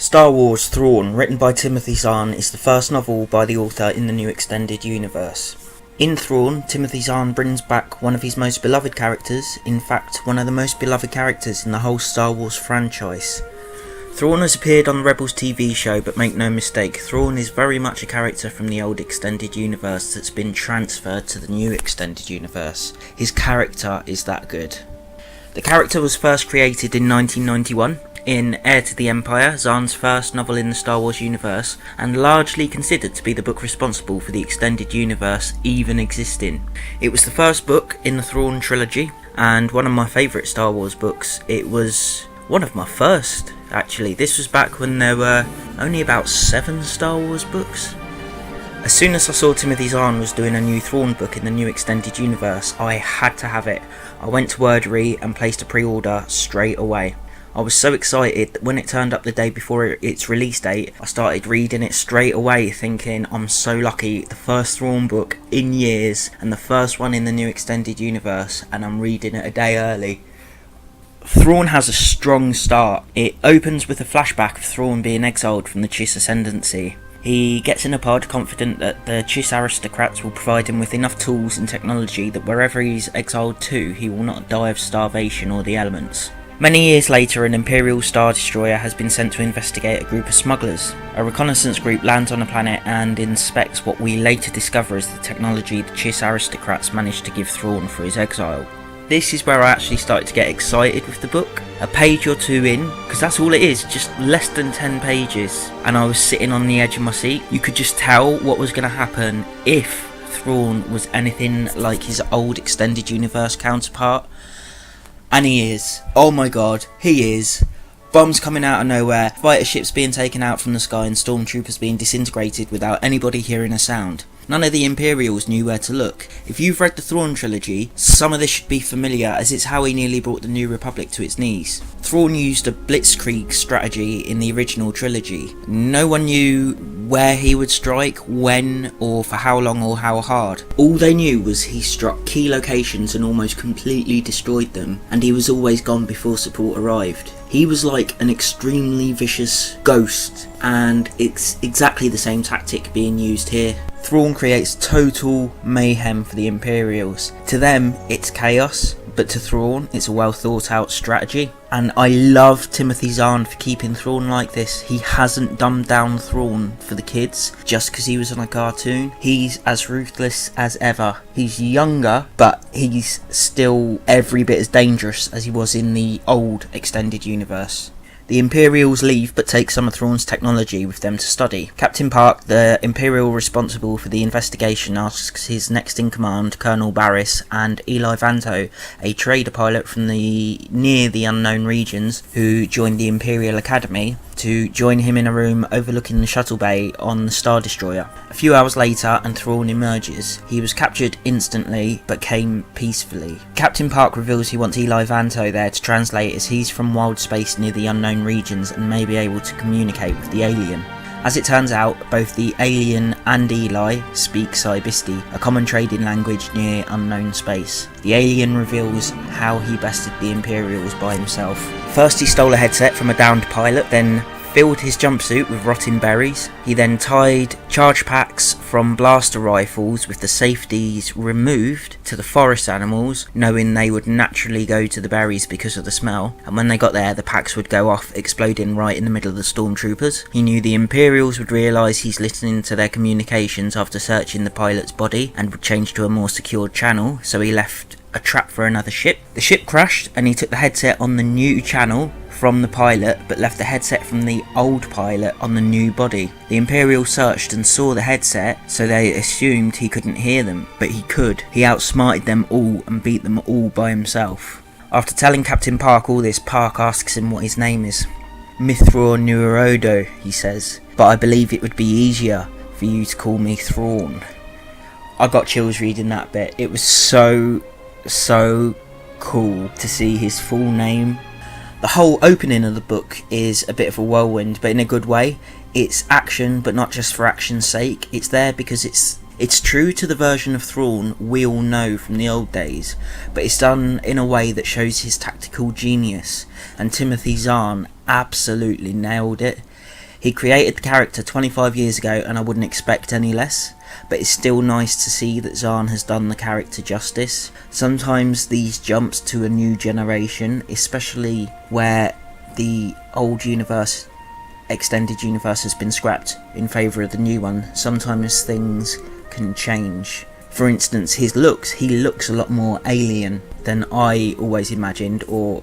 Star Wars Thrawn, written by Timothy Zahn, is the first novel by the author in the new extended universe. In Thrawn, Timothy Zahn brings back one of his most beloved characters, in fact one of the most beloved characters in the whole Star Wars franchise. Thrawn has appeared on the Rebels TV show, but make no mistake, Thrawn is very much a character from the old extended universe that's been transferred to the new extended universe. His character is that good. The character was first created in 1991 in Heir to the Empire, Zahn's first novel in the Star Wars universe, and largely considered to be the book responsible for the extended universe even existing. It was the first book in the Thrawn trilogy, and one of my favourite Star Wars books. It was one of my first, actually. This was back when there were only about 7 Star Wars books. As soon as I saw Timothy Zahn was doing a new Thrawn book in the new extended universe, I had to have it. I went to Wordery and placed a pre-order straight away. I was so excited that when it turned up the day before its release date, I started reading it straight away, thinking I'm so lucky, the first Thrawn book in years and the first one in the new extended universe, and I'm reading it a day early. Thrawn has a strong start. It opens with a flashback of Thrawn being exiled from the Chiss Ascendancy. He gets in a pod confident that the Chiss aristocrats will provide him with enough tools and technology that wherever he's exiled to, he will not die of starvation or the elements. Many years later, an Imperial Star Destroyer has been sent to investigate a group of smugglers. A reconnaissance group lands on a planet and inspects what we later discover is the technology the Chiss aristocrats managed to give Thrawn for his exile. This is where I actually started to get excited with the book. A page or two in, because that's all it is, just less than 10 pages, and I was sitting on the edge of my seat. You could just tell what was going to happen if Thrawn was anything like his old extended universe counterpart. And he is. Oh my god, he is. Bombs coming out of nowhere, fighter ships being taken out from the sky, and stormtroopers being disintegrated without anybody hearing a sound. None of the Imperials knew where to look. If you've read the Thrawn trilogy, some of this should be familiar, as it's how he nearly brought the New Republic to its knees. Thrawn used a blitzkrieg strategy in the original trilogy. No one knew where he would strike, when, or for how long or how hard. All they knew was he struck key locations and almost completely destroyed them, and he was always gone before support arrived. He was like an extremely vicious ghost, and it's exactly the same tactic being used here. Thrawn creates total mayhem for the Imperials. To them, it's chaos, but to Thrawn, it's a well thought out strategy. And I love Timothy Zahn for keeping Thrawn like this. He hasn't dumbed down Thrawn for the kids just because he was on a cartoon. He's as ruthless as ever. He's younger, but he's still every bit as dangerous as he was in the old extended universe. The Imperials leave but take some of Thrawn's technology with them to study. Captain Park, the Imperial responsible for the investigation, asks his next in command, Colonel Barris, and Eli Vanto, a trader pilot from near the unknown regions who joined the Imperial Academy, to join him in a room overlooking the shuttle bay on the Star Destroyer. A few hours later, and Thrawn emerges. He was captured instantly, but came peacefully. Captain Park reveals he wants Eli Vanto there to translate, as he's from wild space near the unknown regions and may be able to communicate with the alien. As it turns out, both the alien and Eli speak Cybisti, a common trading language near unknown space. The alien reveals how he bested the Imperials by himself. First he stole a headset from a downed pilot, then filled his jumpsuit with rotting berries. He then tied charge packs from blaster rifles with the safeties removed to the forest animals, knowing they would naturally go to the berries because of the smell, and when they got there the packs would go off, exploding right in the middle of the stormtroopers. He knew the Imperials would realise he's listening to their communications after searching the pilot's body and would change to a more secured channel, so he left a trap for another ship. The ship crashed and he took the headset on the new channel from the pilot, but left the headset from the old pilot on the new body. The Imperials searched and saw the headset, so they assumed he couldn't hear them, but he could. He outsmarted them all and beat them all by himself. After telling Captain Park all this, Park asks him what his name is. Mithra Neurodo, he says, but I believe it would be easier for you to call me Thrawn. I got chills reading that bit. It was so cool to see his full name. The whole opening of the book is a bit of a whirlwind, but in a good way. It's action, but not just for action's sake. It's there because it's true to the version of Thrawn we all know from the old days, but it's done in a way that shows his tactical genius, and Timothy Zahn absolutely nailed it. He created the character 25 years ago and I wouldn't expect any less, but it's still nice to see that Thrawn has done the character justice. Sometimes these jumps to a new generation, especially where the old universe, extended universe, has been scrapped in favour of the new one, sometimes things can change. For instance, he looks a lot more alien than I always imagined, or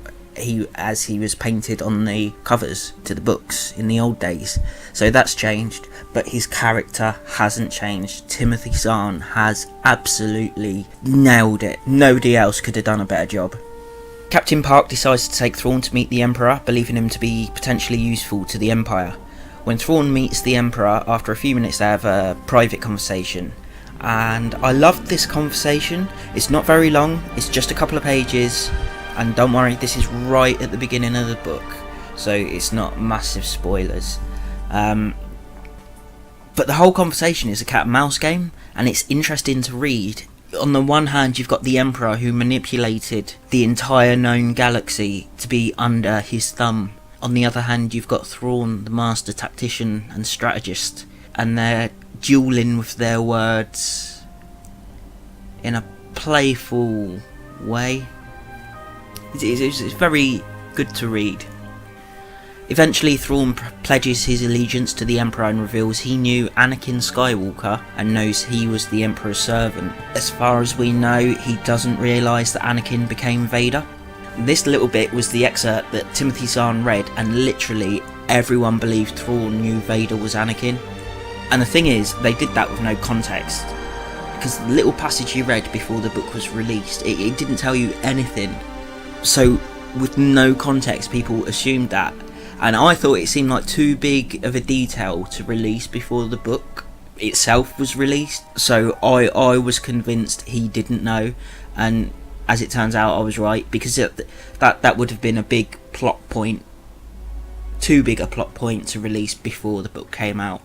as he was painted on the covers to the books in the old days. So that's changed, but his character hasn't changed. Timothy Zahn has absolutely nailed it. Nobody else could have done a better job. Captain Park decides to take Thrawn to meet the Emperor, believing him to be potentially useful to the Empire. When Thrawn meets the Emperor, after a few minutes they have a private conversation. And I loved this conversation. It's not very long, it's just a couple of pages. And don't worry, this is right at the beginning of the book, so it's not massive spoilers. But the whole conversation is a cat and mouse game, and it's interesting to read. On the one hand, you've got the Emperor who manipulated the entire known galaxy to be under his thumb. On the other hand, you've got Thrawn, the master tactician and strategist, and they're dueling with their words in a playful way. It's very good to read. Eventually Thrawn pledges his allegiance to the Emperor and reveals he knew Anakin Skywalker and knows he was the Emperor's servant. As far as we know, he doesn't realise that Anakin became Vader. This little bit was the excerpt that Timothy Zahn read, and literally everyone believed Thrawn knew Vader was Anakin. And the thing is, they did that with no context, because the little passage he read before the book was released, it didn't tell you anything. So with no context, people assumed that, and I thought it seemed like too big of a detail to release before the book itself was released. So I was convinced he didn't know, and as it turns out I was right, because that would have been a big plot point, too big a plot point to release before the book came out.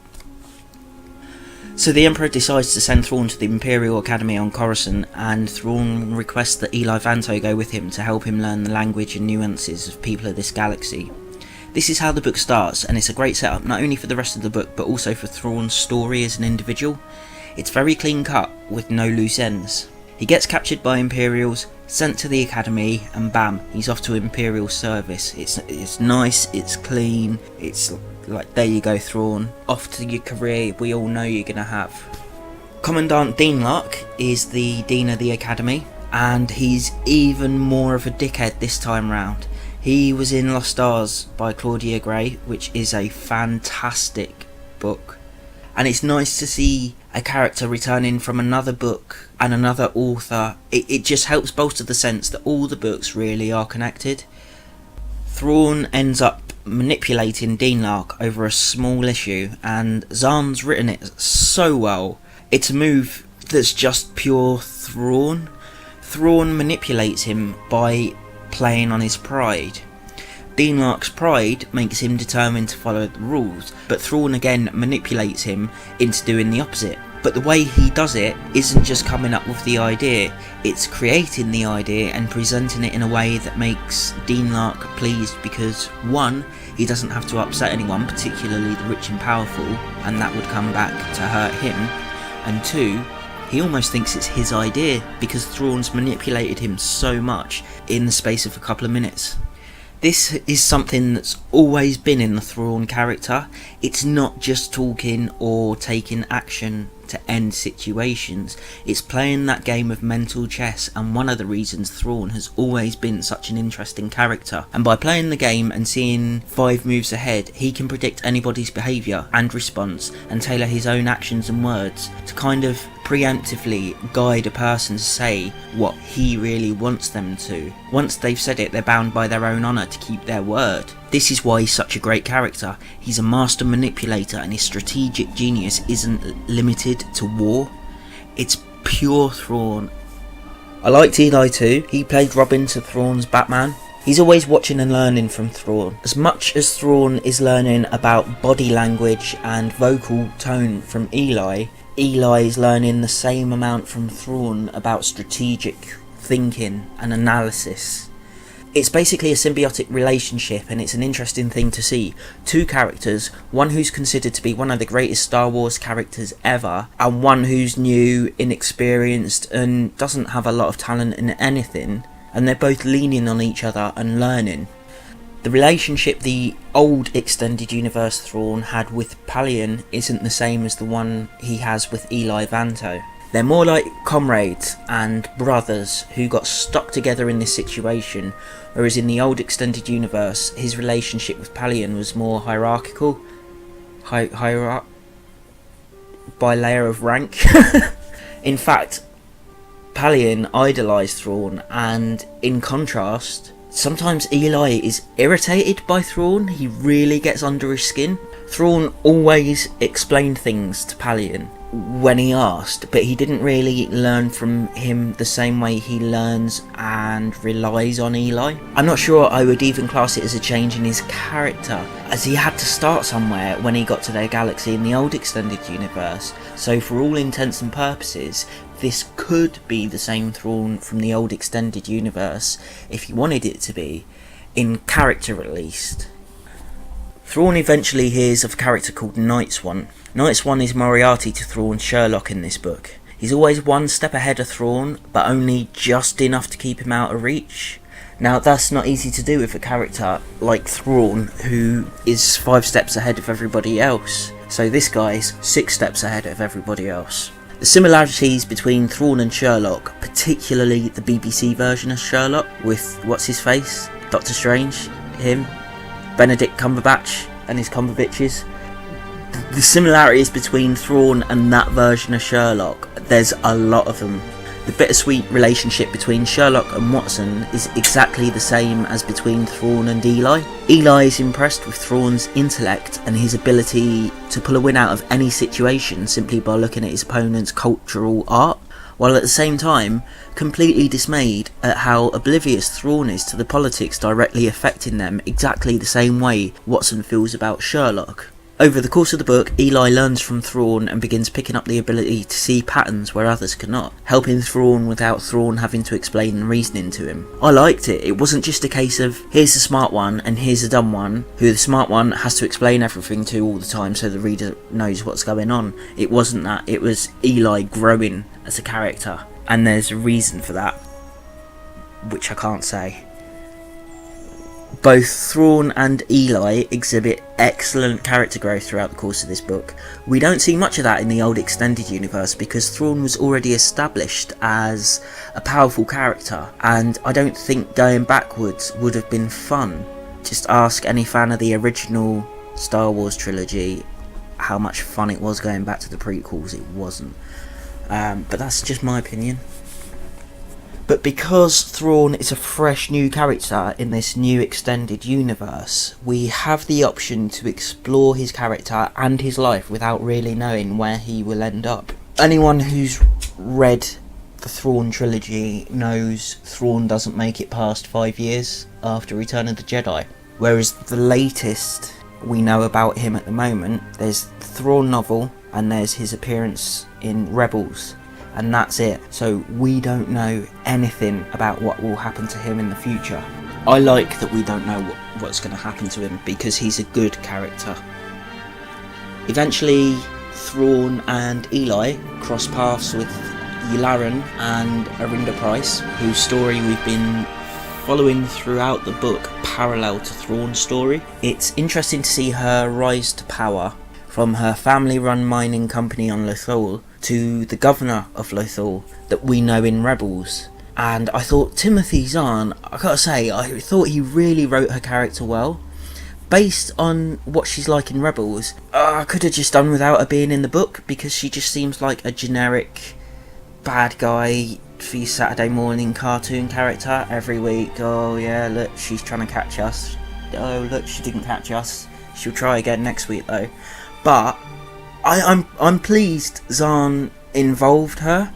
So the Emperor decides to send Thrawn to the Imperial Academy on Coruscant, and Thrawn requests that Eli Vanto go with him to help him learn the language and nuances of people of this galaxy. This is how the book starts, and it's a great setup not only for the rest of the book but also for Thrawn's story as an individual. It's very clean cut with no loose ends. He gets captured by Imperials, sent to the Academy, and bam, he's off to Imperial service. It's nice, it's clean, it's like, there you go Thrawn, off to your career we all know you're gonna have. Commandant Deanlark is the Dean of the Academy, and he's even more of a dickhead this time round. He was in Lost Stars by Claudia Gray, which is a fantastic book, and it's nice to see a character returning from another book and another author. It just helps bolster the sense that all the books really are connected. Thrawn ends up manipulating Deanlark over a small issue, and Zahn's written it so well. It's a move that's just pure Thrawn. Thrawn manipulates him by playing on his pride. Deanlark's pride makes him determined to follow the rules, but Thrawn again manipulates him into doing the opposite. But the way he does it isn't just coming up with the idea, it's creating the idea and presenting it in a way that makes Deanlark pleased, because one, he doesn't have to upset anyone, particularly the rich and powerful, and that would come back to hurt him, and two, he almost thinks it's his idea because Thrawn's manipulated him so much in the space of a couple of minutes. This is something that's always been in the Thrawn character. It's not just talking or taking action to end situations, it's playing that game of mental chess, and one of the reasons Thrawn has always been such an interesting character. And by playing the game and seeing 5 moves ahead, he can predict anybody's behaviour and response and tailor his own actions and words to kind of preemptively guide a person to say what he really wants them to. Once they've said it, they're bound by their own honour to keep their word. This is why he's such a great character. He's a master manipulator, and his strategic genius isn't limited to war. It's pure Thrawn. I liked Eli too. He played Robin to Thrawn's Batman. He's always watching and learning from Thrawn. As much as Thrawn is learning about body language and vocal tone from Eli is learning the same amount from Thrawn about strategic thinking and analysis. It's basically a symbiotic relationship, and it's an interesting thing to see. Two characters, one who's considered to be one of the greatest Star Wars characters ever, and one who's new, inexperienced, and doesn't have a lot of talent in anything, and they're both leaning on each other and learning. The relationship the old extended universe Thrawn had with Palion isn't the same as the one he has with Eli Vanto. They're more like comrades and brothers who got stuck together in this situation, whereas in the old extended universe, his relationship with Palion was more hierarchical. By layer of rank. In fact, Palion idolised Thrawn, and in contrast, sometimes Eli is irritated by Thrawn. He really gets under his skin. Thrawn always explained things to Palion when he asked, but he didn't really learn from him the same way he learns and relies on Eli. I'm not sure I would even class it as a change in his character, as he had to start somewhere when he got to their galaxy in the old extended universe, so for all intents and purposes, this could be the same Thrawn from the old extended universe, if you wanted it to be, in character at least. Thrawn eventually hears of a character called Night Swan. Night Swan is Moriarty to Thrawn's Sherlock in this book. He's always one step ahead of Thrawn, but only just enough to keep him out of reach. Now that's not easy to do with a character like Thrawn, who is 5 steps ahead of everybody else. So this guy's 6 steps ahead of everybody else. The similarities between Thrawn and Sherlock, particularly the BBC version of Sherlock with what's-his-face, Doctor Strange, him, Benedict Cumberbatch and his Cumberbitches. The similarities between Thrawn and that version of Sherlock, there's a lot of them. The bittersweet relationship between Sherlock and Watson is exactly the same as between Thrawn and Eli. Eli is impressed with Thrawn's intellect and his ability to pull a win out of any situation simply by looking at his opponent's cultural art, while at the same time completely dismayed at how oblivious Thrawn is to the politics directly affecting them, exactly the same way Watson feels about Sherlock. Over the course of the book, Eli learns from Thrawn and begins picking up the ability to see patterns where others cannot, helping Thrawn without Thrawn having to explain the reasoning to him. I liked it. It wasn't just a case of, here's the smart one and here's the dumb one, who the smart one has to explain everything to all the time so the reader knows what's going on. It wasn't that. It was Eli growing as a character, and there's a reason for that, which I can't say. Both Thrawn and Eli exhibit excellent character growth throughout the course of this book. We don't see much of that in the old extended universe because Thrawn was already established as a powerful character, and I don't think going backwards would have been fun. Just ask any fan of the original Star Wars trilogy how much fun it was going back to the prequels. It wasn't. But that's just my opinion. But because Thrawn is a fresh new character in this new extended universe, we have the option to explore his character and his life without really knowing where he will end up. Anyone who's read the Thrawn trilogy knows Thrawn doesn't make it past 5 years after Return of the Jedi. Whereas the latest we know about him at the moment, there's the Thrawn novel and there's his appearance in Rebels. And that's it. So we don't know anything about what will happen to him in the future. I like that we don't know what's going to happen to him because he's a good character. Eventually, Thrawn and Eli cross paths with Yularen and Arinda Pryce, whose story we've been following throughout the book parallel to Thrawn's story. It's interesting to see her rise to power from her family-run mining company on Lothal to the governor of Lothal that we know in Rebels. And I thought Timothy Zahn, I gotta say, I thought he really wrote her character well. Based on what she's like in Rebels, I could have just done without her being in the book because she just seems like a generic bad guy for your Saturday morning cartoon character every week. Oh yeah, look, she's trying to catch us. Oh look, she didn't catch us. She'll try again next week though. But I'm pleased Zahn involved her.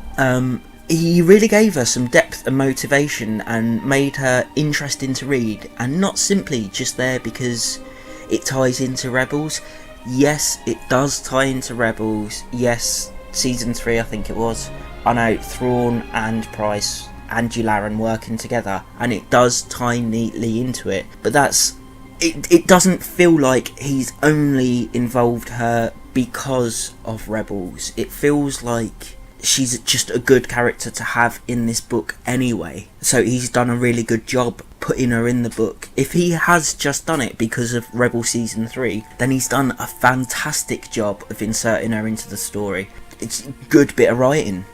He really gave her some depth and motivation and made her interesting to read, and not simply just there because it ties into Rebels. Yes, it does tie into Rebels. Yes, season 3 I think it was. I know Thrawn and Pryce and Yularen working together, and it does tie neatly into it. But it doesn't feel like he's only involved her because of Rebels. It feels like she's just a good character to have in this book anyway. So he's done a really good job putting her in the book. If he has just done it because of Rebel Season 3, then he's done a fantastic job of inserting her into the story. It's a good bit of writing.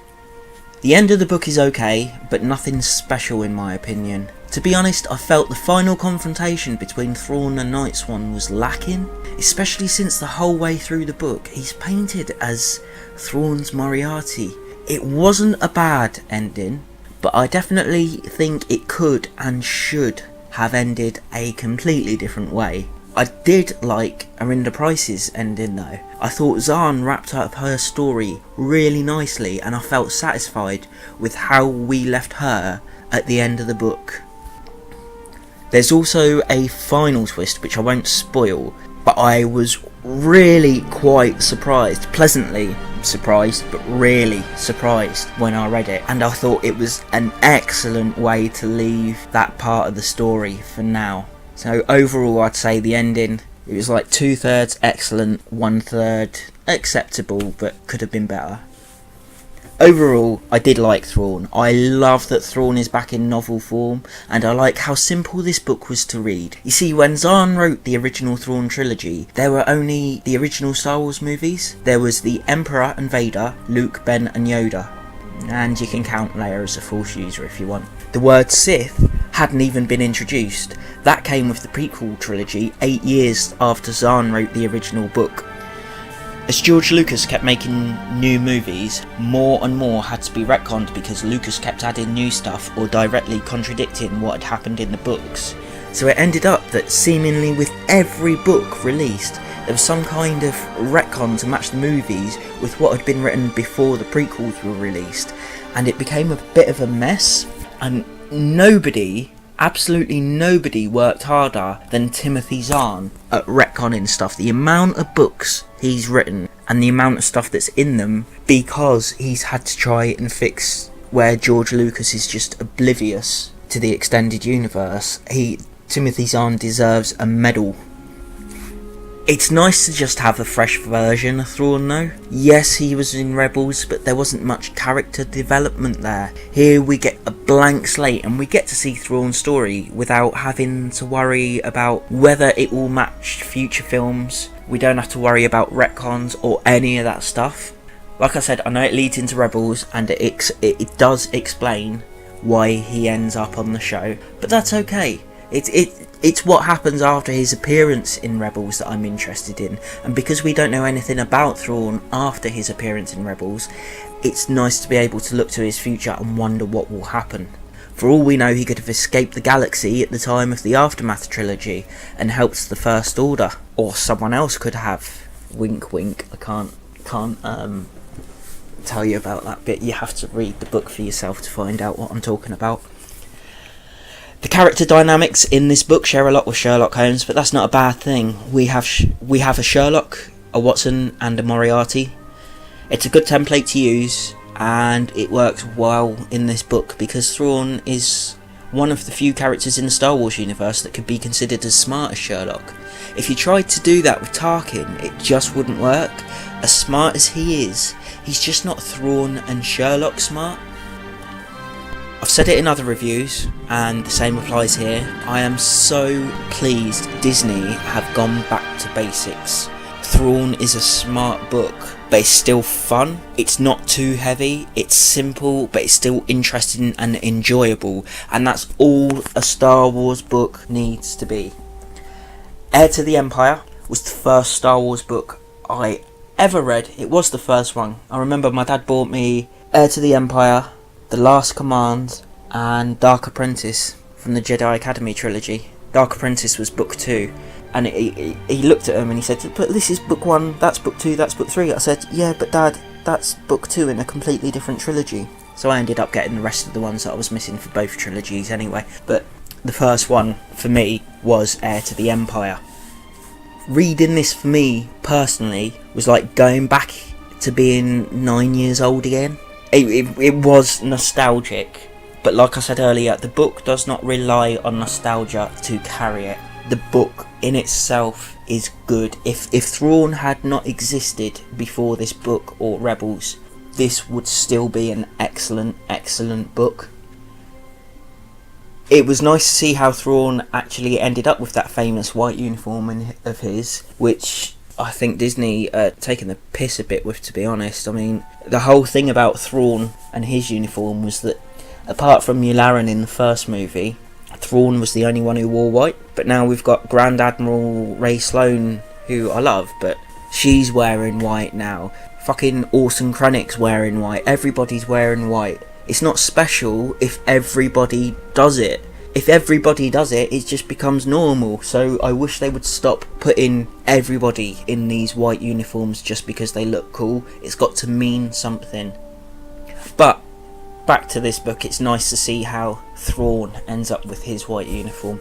The end of the book is okay, but nothing special in my opinion. To be honest, I felt the final confrontation between Thrawn and Nightswan was lacking, especially since the whole way through the book he's painted as Thrawn's Moriarty. It wasn't a bad ending, but I definitely think it could and should have ended a completely different way. I did like Arinda Price's ending though. I thought Zhaan wrapped up her story really nicely, and I felt satisfied with how we left her at the end of the book. There's also a final twist which I won't spoil, but I was really quite surprised, pleasantly surprised, but really surprised when I read it, and I thought it was an excellent way to leave that part of the story for now. So overall I'd say the ending, it was like 2/3 excellent, 1/3 acceptable, but could have been better. Overall, I did like Thrawn. I love that Thrawn is back in novel form, and I like how simple this book was to read. You see, when Zhaan wrote the original Thrawn trilogy, there were only the original Star Wars movies. There was the Emperor and Vader, Luke, Ben and Yoda. And you can count Leia as a Force user if you want. The word Sith hadn't even been introduced. That came with the prequel trilogy 8 years after Zhaan wrote the original book. As George Lucas kept making new movies, more and more had to be retconned because Lucas kept adding new stuff or directly contradicting what had happened in the books. So it ended up that seemingly with every book released, there was some kind of retcon to match the movies with what had been written before the prequels were released, and it became a bit of a mess, and nobody, absolutely nobody, worked harder than Timothy Zahn at retconning stuff. The amount of books he's written and the amount of stuff that's in them, because he's had to try and fix where George Lucas is just oblivious to the extended universe. Timothy Zahn deserves a medal. It's nice to just have a fresh version of Thrawn though. Yes, he was in Rebels, but there wasn't much character development there. Here we get a blank slate and we get to see Thrawn's story without having to worry about whether it will match future films. We don't have to worry about retcons or any of that stuff. Like I said, I know it leads into Rebels and it does explain why he ends up on the show, but that's okay. It's what happens after his appearance in Rebels that I'm interested in, and because we don't know anything about Thrawn after his appearance in Rebels, it's nice to be able to look to his future and wonder what will happen. For all we know, he could have escaped the galaxy at the time of the Aftermath trilogy and helped the First Order, or someone else could have. Wink wink, I can't tell you about that bit. You have to read the book for yourself to find out what I'm talking about. The character dynamics in this book share a lot with Sherlock Holmes, but that's not a bad thing. We have a Sherlock, a Watson and a Moriarty. It's a good template to use, and it works well in this book because Thrawn is one of the few characters in the Star Wars universe that could be considered as smart as Sherlock. If you tried to do that with Tarkin, it just wouldn't work. As smart as he is, he's just not Thrawn and Sherlock smart. I've said it in other reviews, and the same applies here. I am so pleased Disney have gone back to basics. Thrawn is a smart book, but it's still fun. It's not too heavy, it's simple, but it's still interesting and enjoyable, and that's all a Star Wars book needs to be. Heir to the Empire was the first Star Wars book I ever read. It was the first one. I remember my dad bought me Heir to the Empire, The Last Command and Dark Apprentice from the Jedi Academy trilogy. Dark Apprentice was book 2, and he looked at him and he said, "But this is book 1, that's book 2, that's book 3. I said, "Yeah, but Dad, that's book 2 in a completely different trilogy." So I ended up getting the rest of the ones that I was missing for both trilogies anyway. But the first one for me was Heir to the Empire. Reading this for me personally was like going back to being 9 years old again. It was nostalgic, But like I said earlier, the book does not rely on nostalgia to carry it. The book in itself is good. If Thrawn had not existed before this book or Rebels, this would still be an excellent book. It was nice to see how Thrawn actually ended up with that famous white uniform of his, which I think Disney taken the piss a bit with, to be honest. I mean, the whole thing about Thrawn and his uniform was that, apart from Yularen in the first movie, Thrawn was the only one who wore white. But now we've got Grand Admiral Ray Sloane, who I love, but she's wearing white now. Fucking Orson Krennic's wearing white. Everybody's wearing white. It's not special if everybody does it. If everybody does it, it just becomes normal. So I wish they would stop putting everybody in these white uniforms just because they look cool. It's got to mean something. But back to this book, it's nice to see how Thrawn ends up with his white uniform.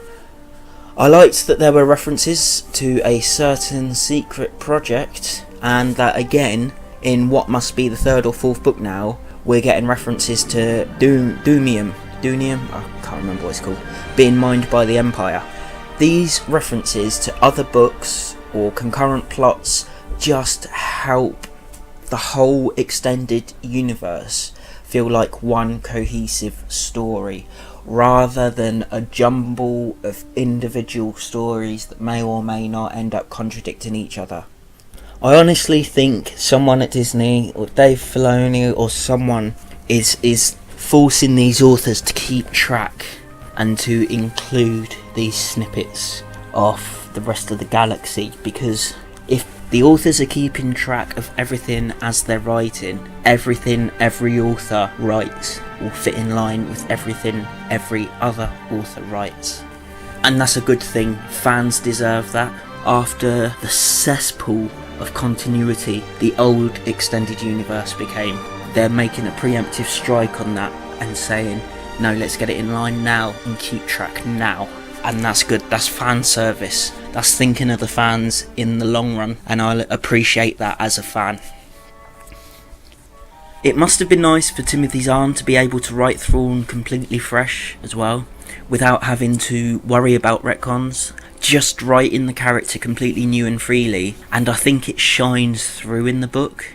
I liked that there were references to a certain secret project, and that again, in what must be the third or fourth book now, we're getting references to Dunium, I can't remember what it's called, being mined by the Empire. These references to other books or concurrent plots just help the whole extended universe feel like one cohesive story, rather than a jumble of individual stories that may or may not end up contradicting each other. I honestly think someone at Disney, or Dave Filoni, or someone is forcing these authors to keep track and to include these snippets of the rest of the galaxy, because if the authors are keeping track of everything as they're writing, everything every author writes will fit in line with everything every other author writes. And that's a good thing. Fans deserve that. After the cesspool of continuity the old extended universe became, they're making a preemptive strike on that and saying, no, let's get it in line now and keep track now. And that's good. That's fan service. That's thinking of the fans in the long run, and I appreciate that as a fan. It must have been nice for Timothy Zahn to be able to write Thrawn completely fresh as well, without having to worry about retcons, just writing the character completely new and freely, and I think it shines through in the book.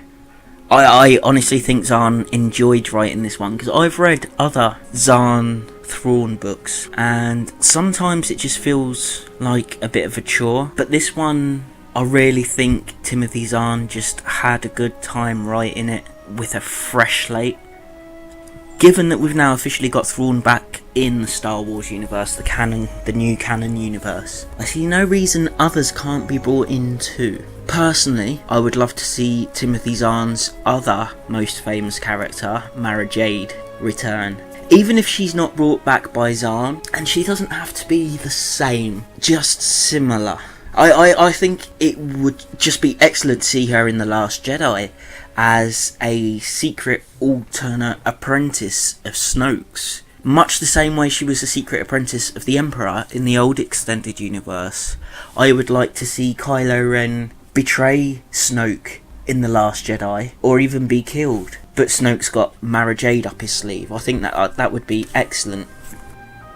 I honestly think Zahn enjoyed writing this one, because I've read other Zahn Thrawn books, and sometimes it just feels like a bit of a chore, but this one, I really think Timothy Zahn just had a good time writing it with a fresh slate. Given that we've now officially got Thrawn back in the Star Wars universe, the new canon universe, I see no reason others can't be brought in too. Personally, I would love to see Timothy Zahn's other most famous character, Mara Jade, return. Even if she's not brought back by Zahn, and she doesn't have to be the same, just similar. I think it would just be excellent to see her in The Last Jedi as a secret alternate apprentice of Snoke's, much the same way she was a secret apprentice of the Emperor in the old extended universe. I would like to see Kylo Ren betray Snoke in The Last Jedi, or even be killed, but Snoke's got Mara Jade up his sleeve. I think that would be excellent.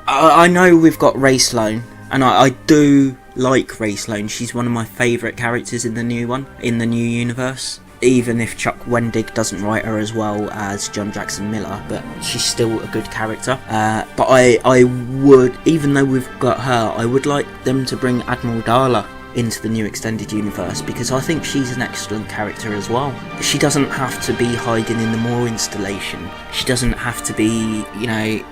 I know we've got Ray Sloane, and I do like Ray Sloane. She's one of my favourite characters in the new universe. Even if Chuck Wendig doesn't write her as well as John Jackson Miller, but she's still a good character. But I would, even though we've got her, I would like them to bring Admiral Darla into the new extended universe, because I think she's an excellent character as well. She doesn't have to be hiding in the Maw installation. She doesn't have to be,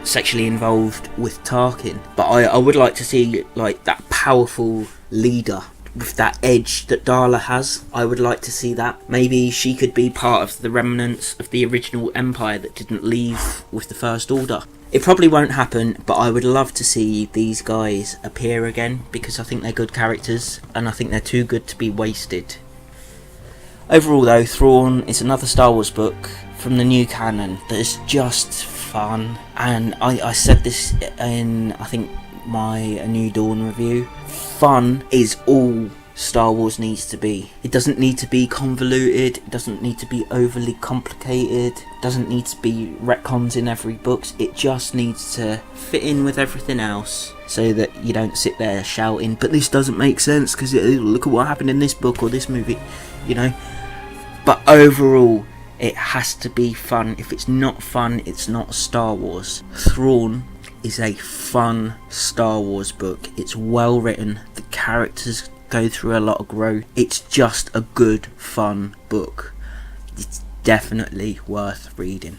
sexually involved with Tarkin. But I would like to see that powerful leader with that edge that Darla has. I would like to see that. Maybe she could be part of the remnants of the original Empire that didn't leave with the First Order. It probably won't happen, but I would love to see these guys appear again, because I think they're good characters, and I think they're too good to be wasted. Overall though, Thrawn is another Star Wars book from the new canon that is just fun, and I said this in, I think, my A New Dawn review. Fun is all Star Wars needs to be. It doesn't need to be convoluted, it doesn't need to be overly complicated, it doesn't need to be retcons in every book. It just needs to fit in with everything else so that you don't sit there shouting, but this doesn't make sense because look at what happened in this book or this movie, you know. But overall, it has to be fun. If it's not fun, it's not Star Wars. Thrawn is a fun Star Wars book. It's well written, the characters go through a lot of growth. It's just a good, fun book. It's definitely worth reading.